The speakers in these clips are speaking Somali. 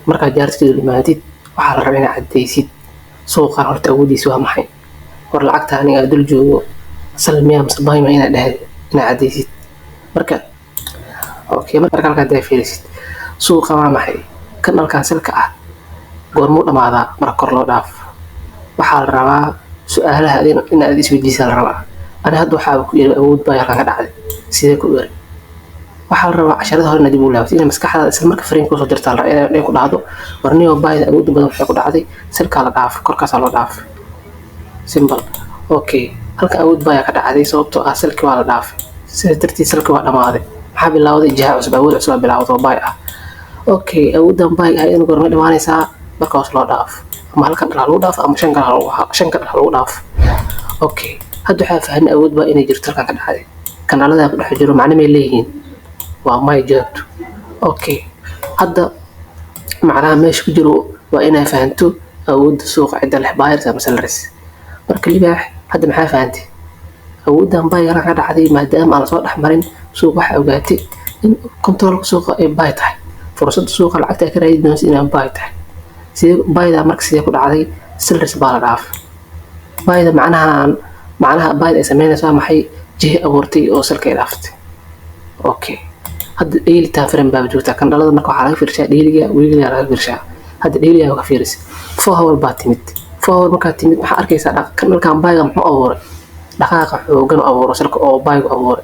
markaad jaartigeedu dhimaatid waxaa la rabaa inaad caddaysid suuqan horta awoodiisa waa maxay. war lacagta aniga dul joogo salmiya mise bayma inaad caddaysid. marka marka halkaa hadaa fiirisid suuqa waa maxay kan halkaan salka ah goormuu dhamaadaa marka kor loo dhaafo. waxaa la rabaa su-aalaha inaad isweydiisaa la rabaa. ani hadda waxaa ku yiri awood baa halkaan ka dhacday sidee ku eri. waxaa la rabaa casharada hore inaad dib u laabatid inay maskaxdaada isla marka fariin kusoo dirtaa la rabaa inay ku dhacdo warniyo baayda awood badan waxay ku dhacday salkaa la dhaafo korkaasaa loo dhaafo simple. halka awood baa ka dhacday sababtoo ah salki waa la dhaafay sidaas darteed salki waa dhamaaday. maxaa bilowday jiha cusub awood cusub baa bilowday oo baay ah. awoodan baay ah in goorma dhimaanaysaa marka hoos loo dhaafo ama halkan dhal lagu dhaafo ama shan dhal lagu dhaafo. hadda waxaa fahamnay awood baa inay jirto halkan ka dhacday kanaalada ku dhex jiro macna may leeyihiin waa may jawaabto. hadda macnaha meesha ku jiro waa inaa fahanto awoodda suuqa cidda leh buyers ama sellers. marka libaax hadda maxaa fahantay awoodan baay halkan ka dhacday maadaama aan lasoo dhex marin suuq waxaa ogaatay in controlka suuqa ay baay tahay fursadda suuqa lacagta ay ka raadin doonaysa inay baay tahay. sidee baayda marka sidee ku dhacday sellers baa la dhaafay. baayda macnaha baayda ay sameynayso waa maxay jihi abuurtay oo salka ay dhaaftay. hadda daily time frame baa joogtaa kan dhalada marka waxaa laga fiirshaa dailiga weekliga laga fiirshaa. hadda dailiga ka fiirisay 4 hour baa timid 4 hour markaa timid waxaa arkaysaa kan halkaan baayga muxuu abuuray dhaqaaqa xoogan abuuro salka oo baaygu abuuray.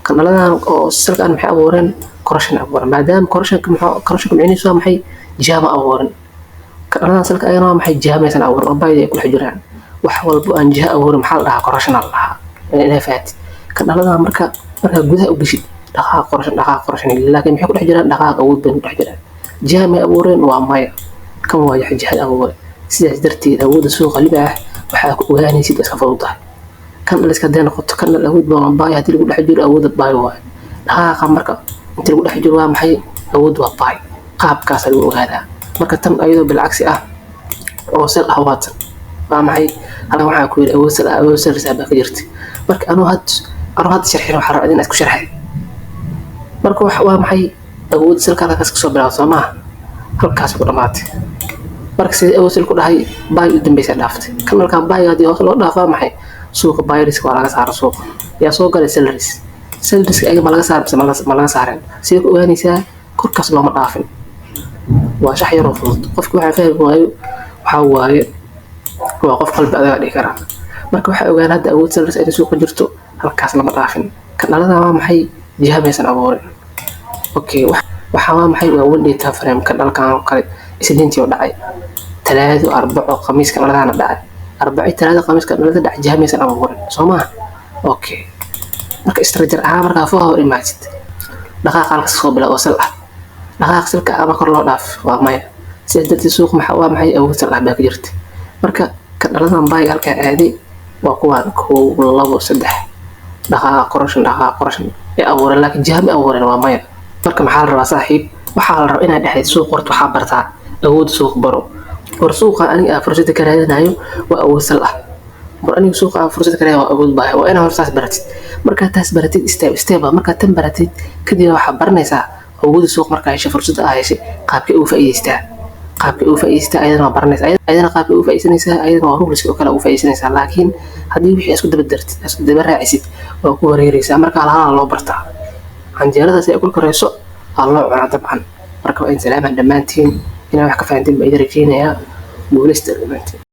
kan dhaladan oo salka aan maxay abuureen correction abuuray maadaama correctionka micnihiisu waa maxay jaama abuuran. kan dhaladan salka ayana waa maxay jaamaysan abuuran oo baayda ay ku dhex jiraan. wax walbo aan jiha abuurin maxaa la dhahaa correction la dhahaa inay fahatid. kan dhaladan marka gudaha u gashid dhaqaaqa correction laakiin maxay ku dhex jiraan dhaqaaqa awood bay ku dhex jiraan. jiha may abuureen waa maya kan waa jiha abuuray. sidaas darteed awoodda suuqa libaax waxaa ku ogaanaysid iska fududahay. kan dhaliska hadday noqoto kan dhal awood badan baay haddii lagu dhex jiro awoodda baay waayo. dhaqaaqa marka intii lagu dhex jiro waa maxay awood waa baay. qaabkaas lagu ogaadaa. marka tan ayadoo bilcagsi ah oo sel ah waatan waa maxay halkan waxaa ku yiri awood sellers baa ka jirtay. marka anuu hadda sharxin waxaa rabaa inaad ku sharxay. marka waa maxay awood salka halkaas kasoo bilaabay soo maaha halkaas ku dhamaatay. marka sidee awood sal ku dhahay baay u dambeysay dhaaftay. kan halkaan baay haddii hoos loo dhaafaa maxay suuqa buyerska waa laga saaro suuqa yaa soo galay sellerska ayaga ma laga saar mise ma laga saareen. sidee ku ogaanaysaa korkaas looma dhaafin. waa shax yaroo fudud qofki waxaa fahmi waayo waxaa waaye waa qof qalbi adaga dhihi karaa. marka waxaa ogaan hadda awood sellers ay suuqa jirto halkaas lama dhaafin. kan dhalada waa maxay jiha maysan abuurin. waxaa waa maxay waa one day time frame kan dhalkan oo kale isniintii oo dhacay talaado arbaco khamiiska dhaladana dhacay arbaci talaado khamiiska dhalada dhacay jiha maysan abuurin soo maaha. marka istarajar ahaan markaa foo hor imaatid dhaqaaqa halkaas soo bilaa oo sal ah dhaqaaqa salka ama kor loo dhaaf waa maya. sidaas darteed suuq waa maxay awood sal ah baa ka jirta. marka kan dhaladan baay halkaa aaday waa kuwaan 1 2 3 dhaqaaqa correction ee abuuran laakiin jiha ma abuurin waa maya. marka maxaa la rabaa saaxiib waxaa la rabaa inaad dhexdeed suuq horta waxaa bartaa awood suuq baro. war suuqa aniga fursada ka raadinayo waa awood sal ah. war aniga suuqa fursada ka raadinayo waa awood baay. waa inaad hortaas baratid. markaad taas baratid step markaad tan baratid kadib waxaa baranaysaa awoodda suuq markaa heshay fursada aa heshay qaabkay ugu faa'iidaystaa ayadana waa baranaysaa. ayadana qaabkay ugu faa'iidaysanaysaa ayadana waa rules oo kale ugu faa'iidaysanaysaa. laakiin haddii wixii isku daba raacisid waa ku wareeraysaa. marka halaha loo bartaa canjeeradaas ay kul korayso aa loo cunaa dabcan. marka waa in salaaman dhammaantiin inaa wax ka fahantiin baa idin rajeynayaa guuleysta dhammaantiin.